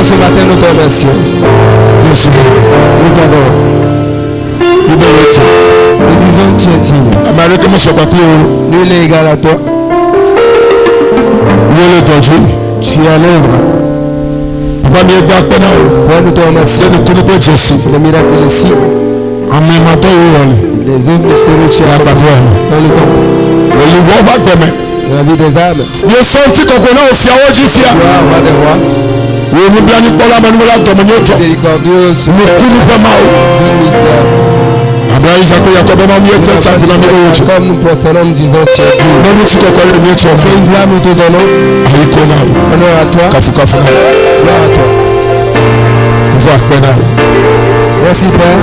Ce matin, nous te remercions. Nous t'adorons. Nous disons que tu es digne. Nul est égal à toi. Tu es à l'œuvre. Père, nous te remercions. Le miracle est ici. Les œuvres mystérieuses tu as dans le temple. La vie des âmes. Roi des rois. Miséricordieuse. D'un mystère. Comme nous prosternons, nous disons tu es Dieu. C'est une gloire nous te donnons. Honneur à toi. Gloire à toi. Merci Père.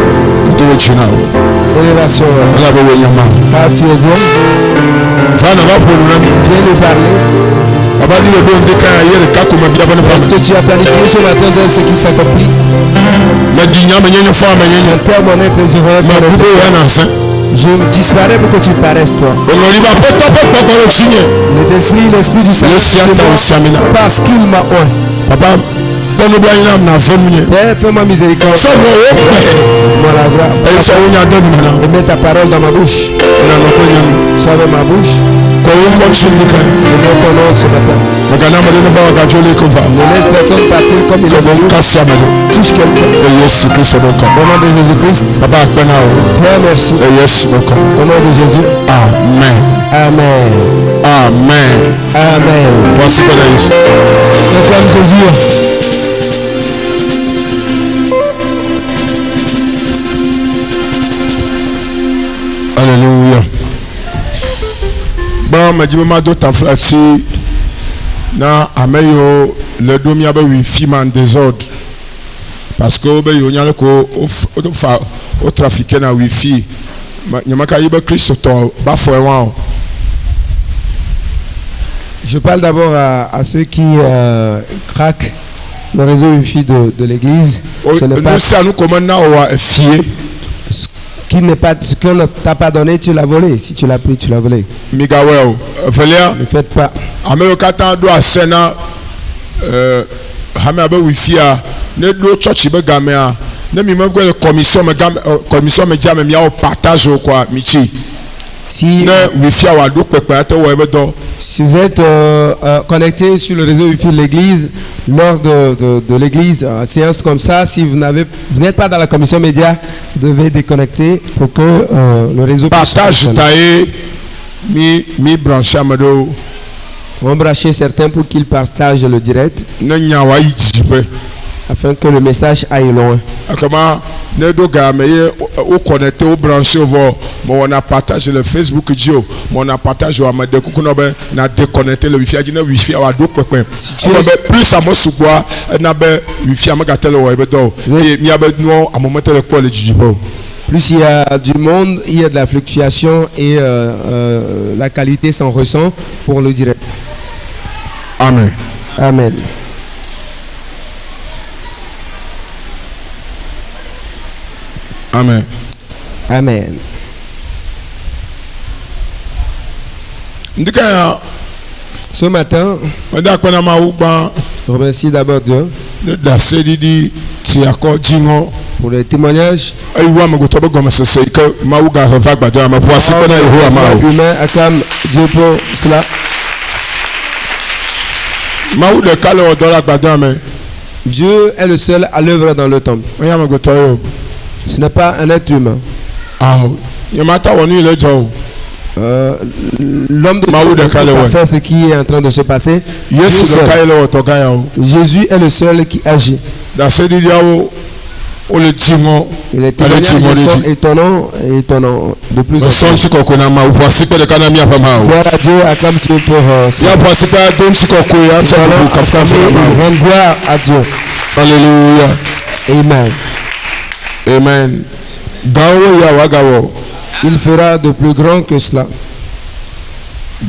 Élévation. Car tu es Dieu. Viens nous parler. Parce que tu as planifié ce matin de ce qui s'accomplit. Un terme honnête, je disparais pour que tu paraisses toi. Il est ainsi l'esprit du Saint-Esprit parce qu'il m'a oint. Père, fais-moi miséricorde. Moi la grâce. Et mets ta parole dans ma bouche. Sauve ma bouche. Nous mettons ton nom ce matin. Ne laisse personne partir comme il est venu. Touche quelqu'un. Au nom de Jésus-Christ. Père, merci. Au nom de Jésus. Amen. Amen. Amen. Amen. Acclame Jésus. Alléluia. Bon, mais je me demande ta fracture. Na ameyo le domi abe wifi man désordre. Parce que obe yo nyale ko o trafiquer na wifi. Nyamaka yibe Christ to ba fo ewan. Je parle d'abord à ceux qui craquent le réseau Wi-Fi de l'église. Ce n'est pas ce qu'on ne t'a pas donné, tu l'as volé. Si tu l'as pris, tu l'as volé. Ne faites pas. Si vous êtes connecté sur le réseau Wi-Fi de l'église, lors de l'église, séance comme ça, si vous n'êtes pas dans la commission média, vous devez déconnecter pour que le réseau partage on va brancher certains pour qu'ils partagent le direct afin que le message aille loin. On a partagé le Facebook, on a partagé on a déconnecté le Wi-Fi. Plus à moi sous bois, on a Wi-Fi à plus il y a du monde, il y a de la fluctuation et la qualité s'en ressent pour le direct. Amen. Amen. Amen. Amen. Ce matin, je remercie d'abord Dieu pour les témoignages. Humain acclame Dieu pour cela. Dieu est le seul à l'œuvre dans le temple. Ce n'est pas un être humain. L'homme de Dieu ne peut pas faire ce qui est en train de se passer. Jésus est le seul qui agit. Les témoignages sont étonnants et étonnants de plus en plus. Gloire à Dieu, acclame Dieu pour rendre gloire à Dieu. Alléluia. Amen. Amen. Gawo ya wagawo. Il fera de plus grand que cela.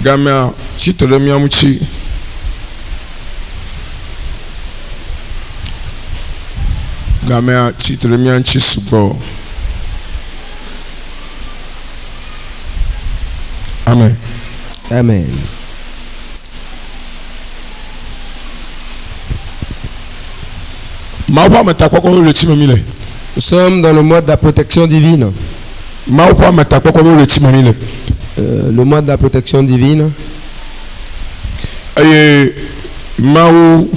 Gamia chitre miamuchi. Gamia chitre mianchi subo. Amen. Amen. Maupa metakwako le chimamile. Nous sommes dans le mois de la protection divine. Maupa metakwako le chimamile. Le mois de la protection divine. Et Mao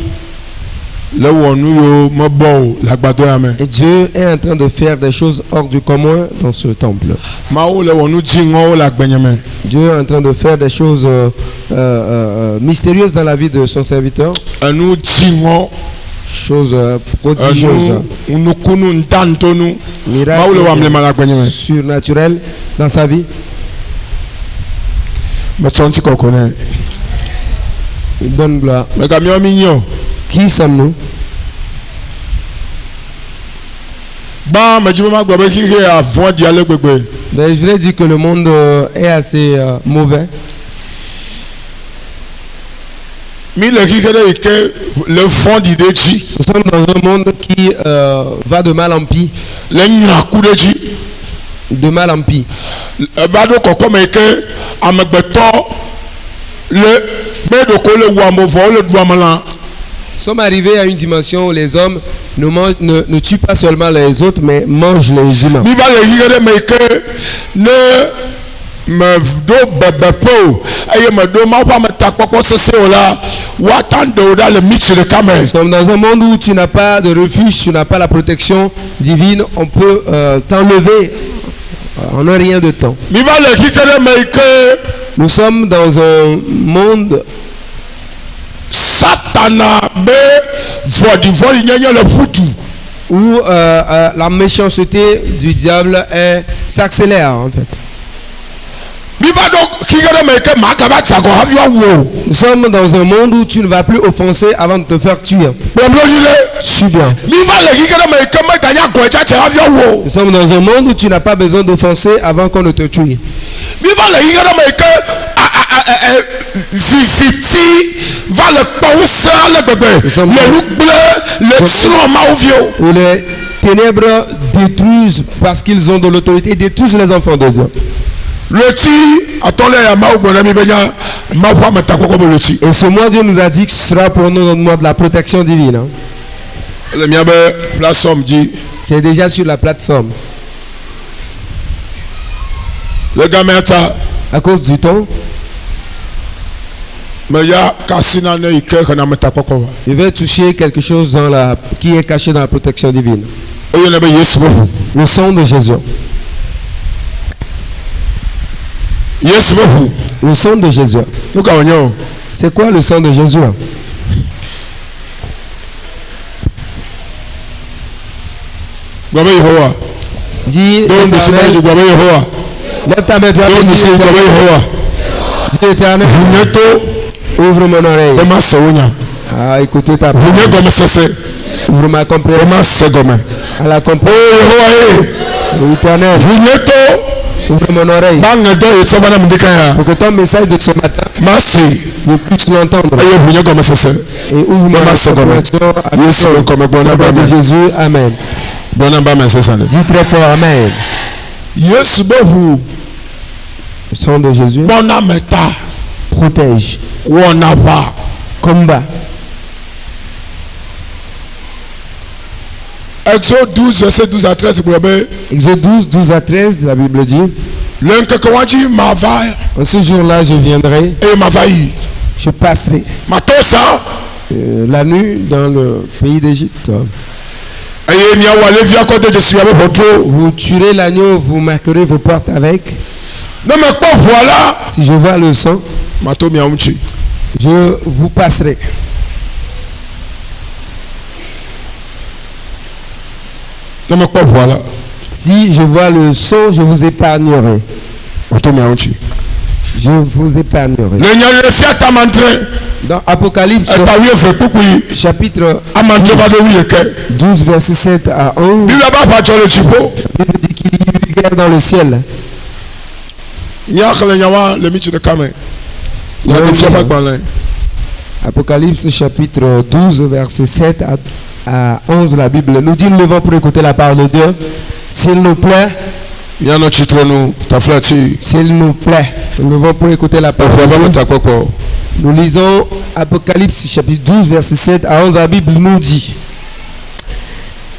le wonu yo mabo lagbado amen. Et Dieu est en train de faire des choses hors du commun dans ce temple. Mao le wonu jingo lagbenyame. Dieu est en train de faire des choses mystérieuses dans la vie de son serviteur. Anu jingo Choses prodigieuses. Unukunu ntantonu. Miracles surnaturels dans sa vie. Machonti kokone. Une bonne gloire. Megamio mignon. Qui sommes-nous? Ba majima gbabe kike avant d'y aller gbegbe. Ben, je voulais dire que le monde est assez mauvais. Mi le kike de que le fond d'idée chi. Nous sommes dans un monde qui va de mal en pis. Le nyaku de chi. De mal en pis. Va do kokome que amegbeto le bedoko le wamovo le douamala. Nous sommes arrivés à une dimension où les hommes ne tuent pas seulement les autres, mais mangent les humains. Mi va le yire me que ne me do bebepo aye me do ma pa me takpokpo sese ola watando da le michi de kamel. Nous sommes dans un monde où tu n'as pas de refuge, tu n'as pas la protection divine, on peut t'enlever en un rien de temps. Mi va le yire me que nous sommes dans un monde Satana be vodi nyenye le futu où la méchanceté du diable s'accélère en fait. Nous sommes dans un monde où tu ne vas plus offenser avant de te faire tuer. Suis bien. Nous sommes dans un monde où tu n'as pas besoin d'offenser avant qu'on ne te tue. Où les ténèbres détruisent parce qu'ils ont de l'autorité, détruisent les enfants de Dieu. Et ce mois, Dieu nous a dit que ce sera pour nous le mois de la protection divine. C'est déjà sur la plateforme. À cause du temps, je vais toucher quelque chose qui est caché dans la protection divine. Le sang de Jésus. Le sang de Jésus. C'est quoi le sang de Jésus? Dis lève ta main droite et dis l'Éternel, ouvre mon oreille. Ah, écoutez ta parole. Ouvre ma compréhension. À la compréhension. L'Éternel, ouvre mon oreille. Pour que ton message de ce matin, je puisse l'entendre. Et ouvre ma compréhension à la parole de Jésus. Amen. Dis très fort Amen. Le sang de Jésus protège, combat. Exode 12, verset 12 à 13. Exode 12, 12 à 13, la Bible dit. En ce jour-là, je viendrai. Je passerai la nuit dans le pays d'Égypte. Vous tuerez l'agneau, vous marquerez vos portes avec. Si je vois le sang, je vous passerai. Si je vois le sang, je vous épargnerai. Je vous épargnerai. Dans Apocalypse, Etawi efe kpukui. chapitre Amandre va de oui eke. 12, verset 7 à 11, Bible ba ba jɔ le dziƒo. la Bible dit qu'il y a eu guerre dans le ciel. Nyakele nyawa le mitsi ɖeka me. Nyaɖe fia ba gbalẽ. Apocalypse chapitre 12, verset 7 à 11, la Bible nous dit, nous levons pour écouter la parole de Dieu. S'il nous plaît, Mianɔ tsitrenu taflati. s'il nous plaît, nous levons pour écouter la parole Eƒe de be Dieu. me takpɔkpɔ. Nous lisons Apocalypse chapitre 12, verset 7 à 11, la Bible nous dit,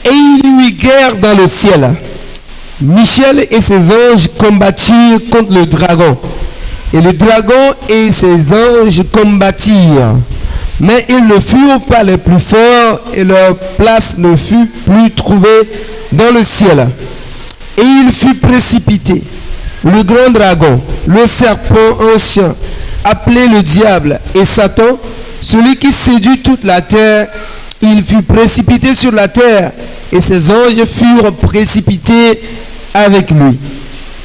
et il y eut guerre dans le ciel. Michel et ses anges combattirent contre le dragon. Et le dragon et ses anges combattirent. Mais ils ne furent pas les plus forts et leur place ne fut plus trouvée dans le ciel. Et il fut précipité. Le grand dragon, le serpent ancien, appelé le diable et Satan, celui qui séduit toute la terre, il fut précipité sur la terre et ses anges furent précipités avec lui.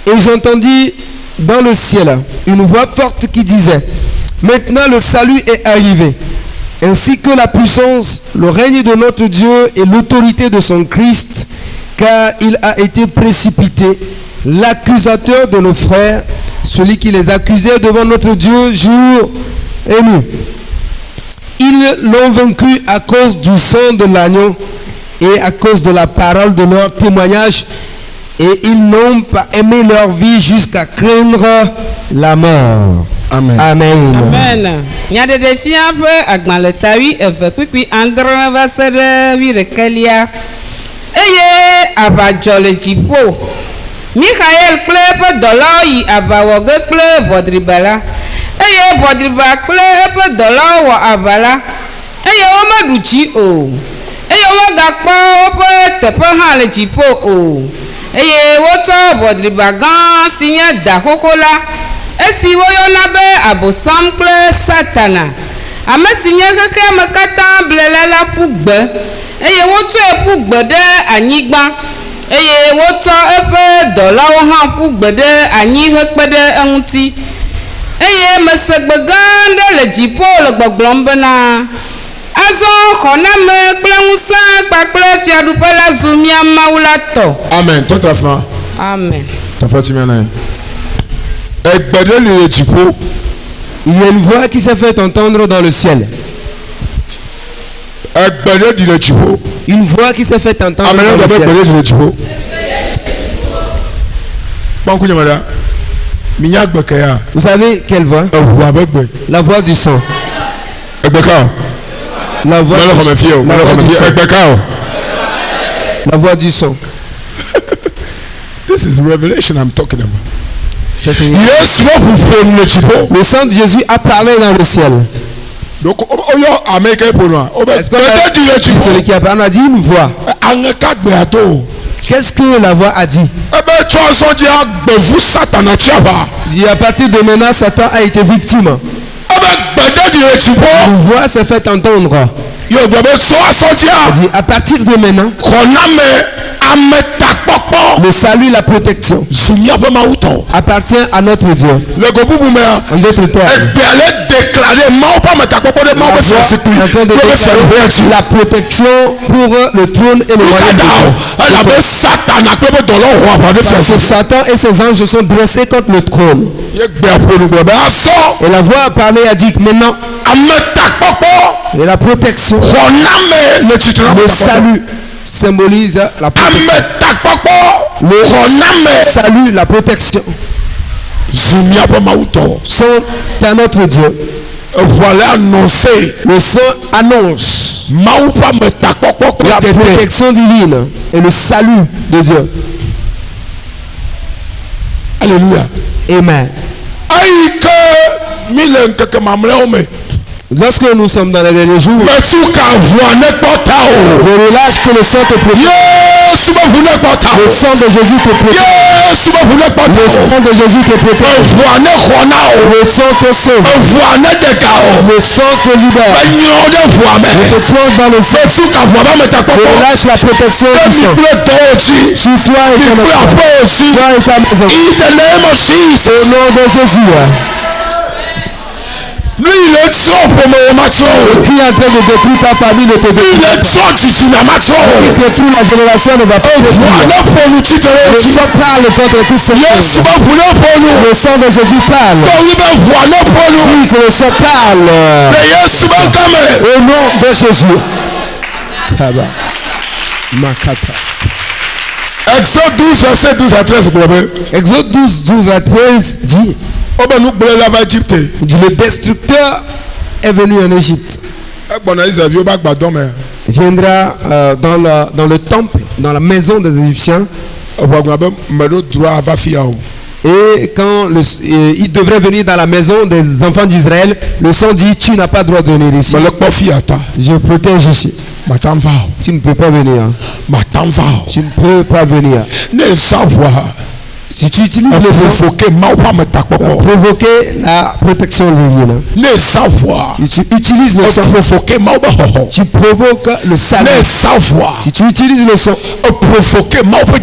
Et j'entendis dans le ciel une voix forte qui disait, maintenant le salut est arrivé, ainsi que la puissance, le règne de notre Dieu et l'autorité de son Christ, car il a été précipité, l'accusateur de nos frères, celui qui les accusait devant notre Dieu jour et nuit. Ils l'ont vaincu à cause du sang de l'agneau et à cause de la parole de leur témoignage, et ils n'ont pas aimé leur vie jusqu'à craindre la mort. Amen. Amen. Amen. Nyaɖeɖe fia be agbalẽtawi eve kpikpi andre va se ɖe 11 eye aʋa dzɔ le dziƒo. Michael kple eƒe dɔlawo yi aʋa wɔ ge kple ʋɔdriba la eye ʋɔdriba kple eƒe dɔlawo wɔ aʋa la eye womeɖu dzi o eye womegakpɔ woƒe teƒe hã le dziƒo o eye wotsɔ ʋɔdriba gã si nye da xoxo la esi woyɔna be abosam kple satana ame si nye xexea me katã blela la ƒu gbe eye wotsɔe ƒu gbe ɖe anyigba eye wotsɔ eƒe dɔlawo hã ƒu gbe ɖe anyi hekpe ɖe eŋuti eye mesegbe gã aɖe le dziƒo le gbɔgblɔm bena azɔ xɔname kple ŋusẽ kpakple fiaɖuƒe la zu mía Mawu la tɔ. Amen. Tɔ tafa. Amen. Taflati miana. Egbe ɖe le dziƒo. Il y a une voix qui s'est fait entendre dans le ciel. Egbe ɖe ɖi le dziƒo. Une voix qui s'est fait entendre Ame dans ɖe le gbe be egbe ciel. ɖe ɖi le dziƒo. Kpɔnku nyama ɖa. Minya gbe ke ya. Vous savez quelle voix? Eʋu abe gbe. La voix du sang. Egbe ka o. La voix Mele xɔme fie o. la Mele voix xɔme du fie. sang. Egbe ka o. La voix du sang. This is revelation I'm talking about. Ça, c'est- Yesu ƒuƒo le dziƒo. Le sang de Jésus a parlé dans le ciel. Donc oyɔ ame yi ke ƒo nua. Wobe Est-ce gbe ɖe ɖi le dziƒo. celui qui a parlé, on a dit une voix. Aŋe ka gbea to. Qu'est-ce que la voix a dit? Ebe tso azɔ dzi agbevu satana tsi aʋa. Et à partir de maintenant, Satan a été victime. Ebe gbe ɖe ɖi le dziƒo. Une voix s'est fait entendre. Yɔ gbe be tso azɔ dzia. Il dit, à partir de maintenant, Xɔname ametakpɔkpɔ le salut, la protection zu míaƒe Mawu tɔ. appartient à notre Dieu. Le go bubu mea. En d'autres termes, Egbea le déclaré Mawu ƒe ametakpɔkpɔ ɖe la Mawu ƒe voix fiasikui. est en train de Kple fiaɖuƒea déclarer dzi. la protection pour le trône et le royaume de Mikada o. Dieu. Elabe satana kple be dɔlawo ho aʋa ɖe Parce que fiasikui. Satan et ses anges se sont dressés contre le trône. Ye gbea ƒo nu gblɔ be azɔ Et la voix a parlé et a dit que maintenant, ametakpɔkpɔ et la protection, xɔname le tsitre na le ametakpɔkpɔ. salut symbolise la protection. Ametakpɔkpɔ Le xɔname salut, la protection zu míaƒe Mawu tɔ. sont à notre Dieu. Eʋua le annonce Le sang annonce Mawu ƒe ametakpɔkpɔ kple la tete. protection divine et le salut de Dieu. Alléluia. Amen. Eyi ke mi le ŋkeke mamlɛwo me. Lorsque nous sommes dans les derniers jours, Metu ka ʋua ne kpɔ ta o. je relâche que le sang te protège. Yesu be ʋu ne kpɔ ta Le o. sang de Jésus te protège. Yesu be ʋu ne kpɔ Le ta o. sang de Jésus te protège. Eʋua ne xɔna o. Le sang te sauve. Eʋua ne ɖeka o. Le sang te libère. Enyrɔ ɖe ʋua me. Je te plonge dans le sang. Metu ka ʋua be Je ametakpɔkpɔ. relâche la protection du Ɖevi sang. kple tɔwo dzi. Sur toi et Kple ton enfant. aƒewo dzi. Toi et ta maison. In the name of Au Jesus. nom de Jésus. Lui, il est trop pour me macho. Qui est en train de détruire ta famille ne te Il détruit est trop chichi na macho. pas. Qui détruit la génération ne va pas te détruire. Voilà pour nous Le sang parle contre toutes ces Yes, choses. but voilà pour nous. Le sang de Jésus parle. Donc, voilà pour nous. Oui, que le sang parle. Mais yes, but come. Au nom de Jésus. Kaba. Makata. Exode 12, verset 12 à 13, brother. Exode 12, 12 à 13 dit, Oh ben nous brûlons la Égypte. le destructeur est venu en Égypte. Bon, Il viendra dans le temple, dans la maison des Égyptiens. Et quand il devrait venir dans la maison des enfants d'Israël, le sang dit, tu n'as pas droit de venir ici. Je protège ici. Tu ne peux pas venir. Tu ne peux pas venir. Si tu utilises le sang pour provoquer la protection divine, si tu utilises le sang, tu provoques le salut. Si tu utilises le sang,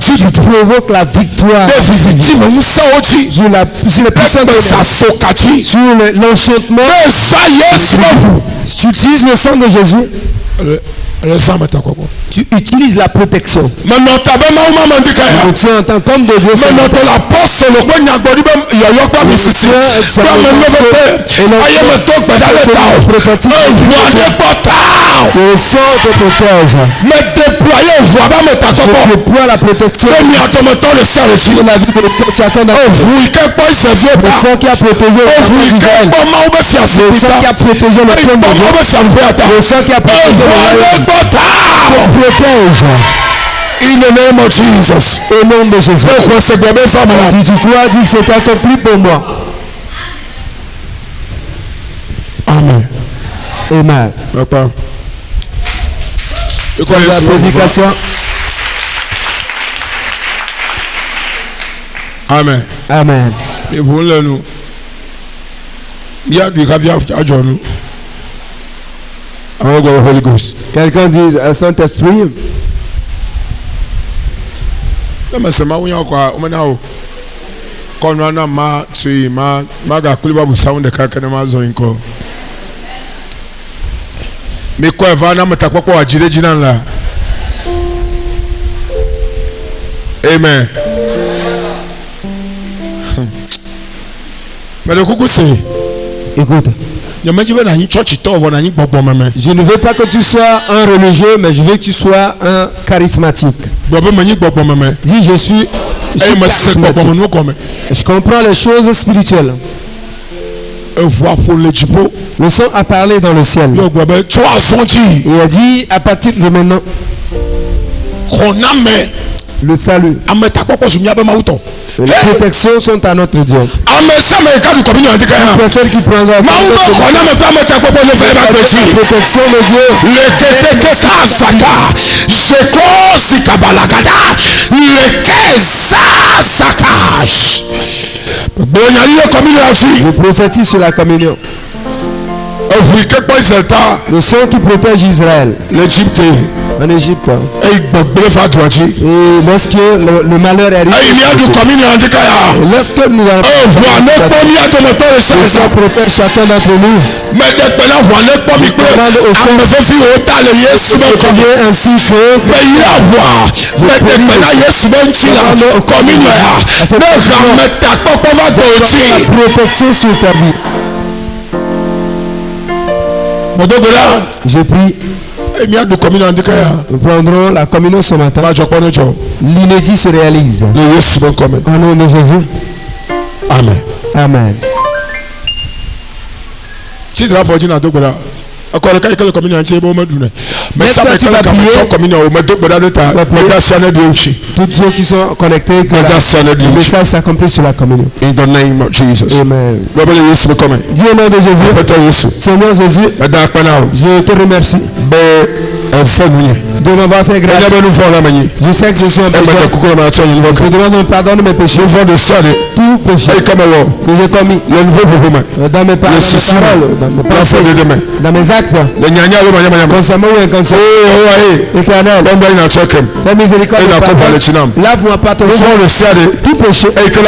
tu provoques la victoire sur les puissances de sur l'enchantement. Si tu utilises le sang de Jésus, tu utilises la protection. Donc, tu entends comme de Dieu. Le sang te protège. Je déploie la protection de la vie que tu accordes à le sang qui a protégé le sang d'Israël. Le sang qui a protégé le sang de Dieu. Le sang qui a protégé le royaume. Protège. In the name of Jesus. Au nom de Jésus. Si tu crois, dis que c'est accompli pour moi. Amen. Amen. Pour la prédication. Amen. Amen. Et vous nous. Il y a du caviar à John. Holy Ghost. Quelqu'un dit Saint-Esprit. Mais c'est ma oui encore. On a quand on a ma tu ma ga kuliba bu sound de kaka na ma zo inko. Mais quoi va na mata kwa wa jire jina la. Amen. Mais le coucou c'est. Écoute. Je ne veux pas que tu sois un religieux, mais je veux que tu sois un charismatique. Dis, je suis charismatique. Je comprends les choses spirituelles. Le sang a parlé dans le ciel. Il a dit, à partir de maintenant, le salut, les protections sont à notre Dieu. Personne qui prendra la protection de Dieu. Je prophétise sur la communion. Le sang qui protège Israël en Égypte. Et lorsque le malheur arrive, lorsque nous allons le sang protège chacun d'entre nous. Demande au sang ainsi que la protection sur ta vie. Je prie. Nous prendrons la communion ce matin. L'inédit se réalise. Au nom de Jésus. Amen. Amen. Tous ceux qui sont connectés, que le message s'accomplisse sur la communion. In the name of Jesus. Amen. Dis au nom de Jésus. Seigneur Jésus, je te remercie de m'avoir fait grâce. Je sais que je suis un pécheur. Je demande pardon de mes péchés. Tout péché que j'ai commis dans mes paroles, dans mes actes, consciemment ou inconsciemment. Éternel, fais miséricorde. Lave-moi par ton sang. Tout péché qui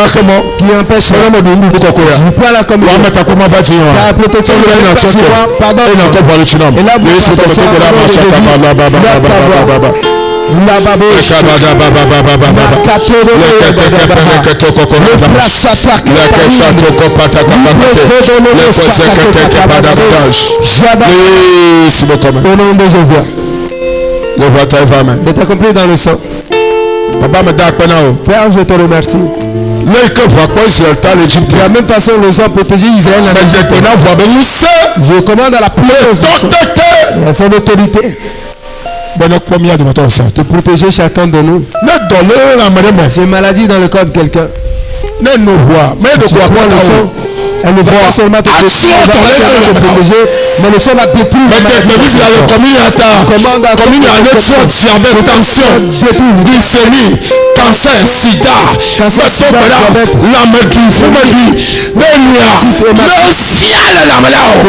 empêche je prends la communion. Ta protection de la pardon. Et là, au nom de Jésus. C'est accompli dans le sang. Père, je te remercie. De la même façon, les hommes protégés Israël. Je commande à la puissance de son autorité de protéger chacun de nous. J'ai une maladie dans le corps de quelqu'un. Elle ne va pas seulement te protéger, mais le sang va détruire la maladie. Commande à cancer, sida,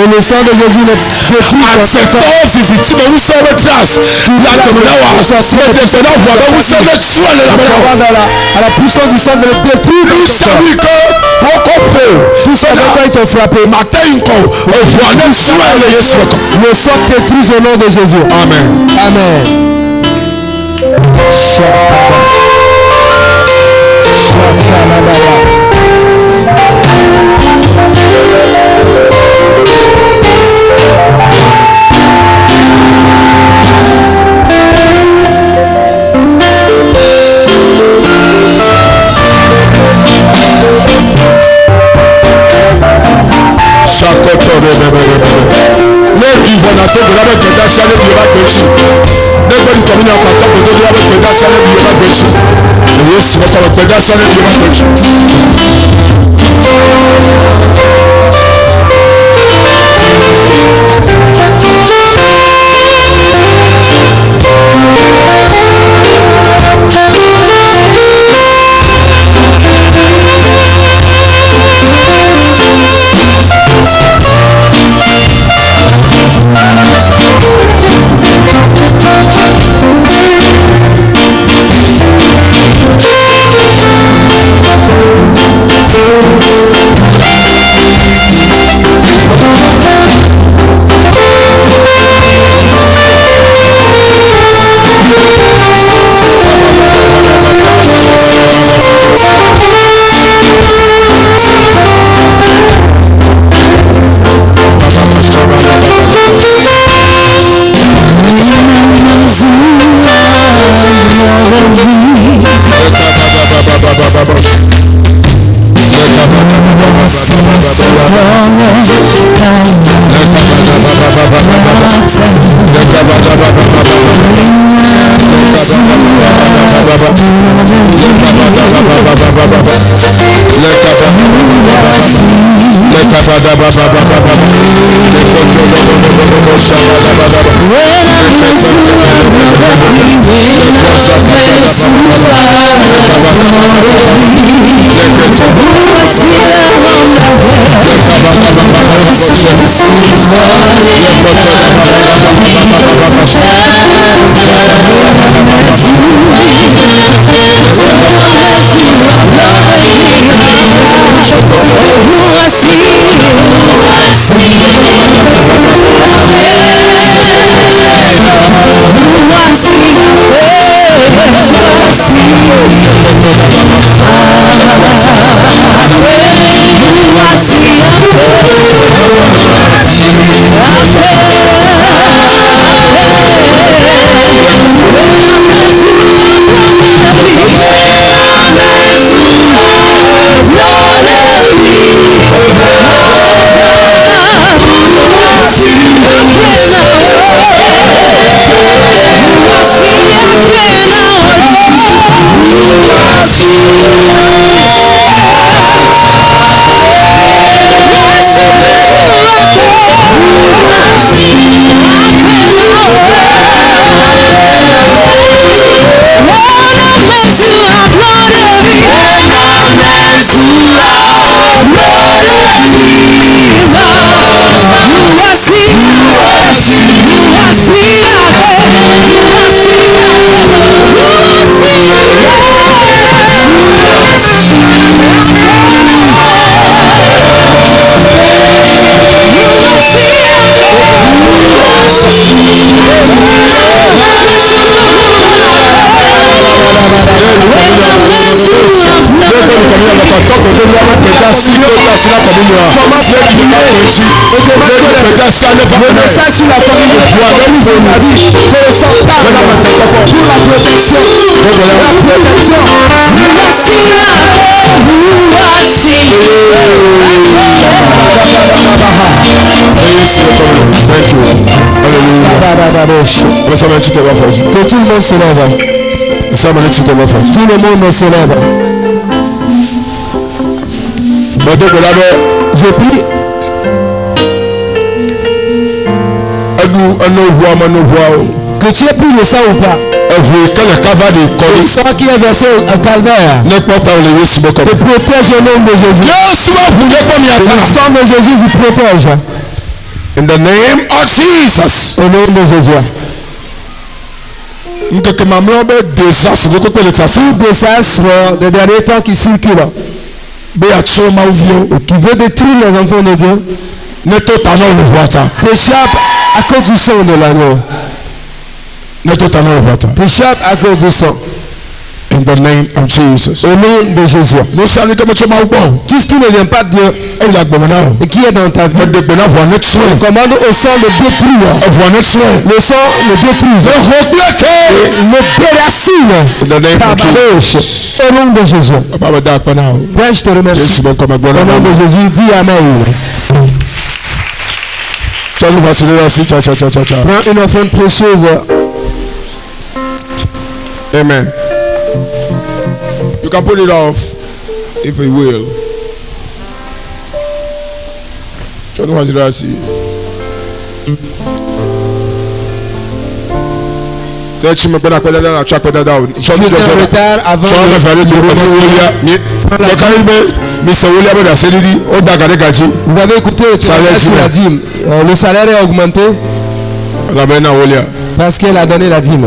le sang de Jésus ne détruit à la puissance du sang de le détruire. Tout ça va être frappé. Le sang détruit au nom de Jésus. Amen. Amen. commence à prier. Le message sur la communauté de la vie, que le sortable pour la protection. Thank you. Hallelujah. Que tout le monde se lève. Tout le monde se lève. Je prie. Que tu aies pris le sang ou pas. Le sang qui est versé au calvaire te protège au nom de Jésus. Le sang de Jésus vous protège. In the name of Jesus. Au nom de Jésus. Tout désastre des derniers temps qui circule et qui veut détruire les enfants de Dieu t'échappe à cause du sang de l'agneau. T'échappe à cause du sang. In the name of Jesus. Au nom de Jésus. Tout ce qui ne vient pas de Dieu et qui est dans ta vie, commande au sang de détruire. Le sang le détruit. Le déracine. Ta bouche. Au nom de Jésus. Père, je te remercie. Au nom de Jésus, dis Amen. Prends une offrande précieuse. Amen. You can put it off if you will. John Wazirasi. Si tu es en retard avant vous avez écouté sur la dîme. Le salaire est augmenté parce qu'elle a donné la dîme.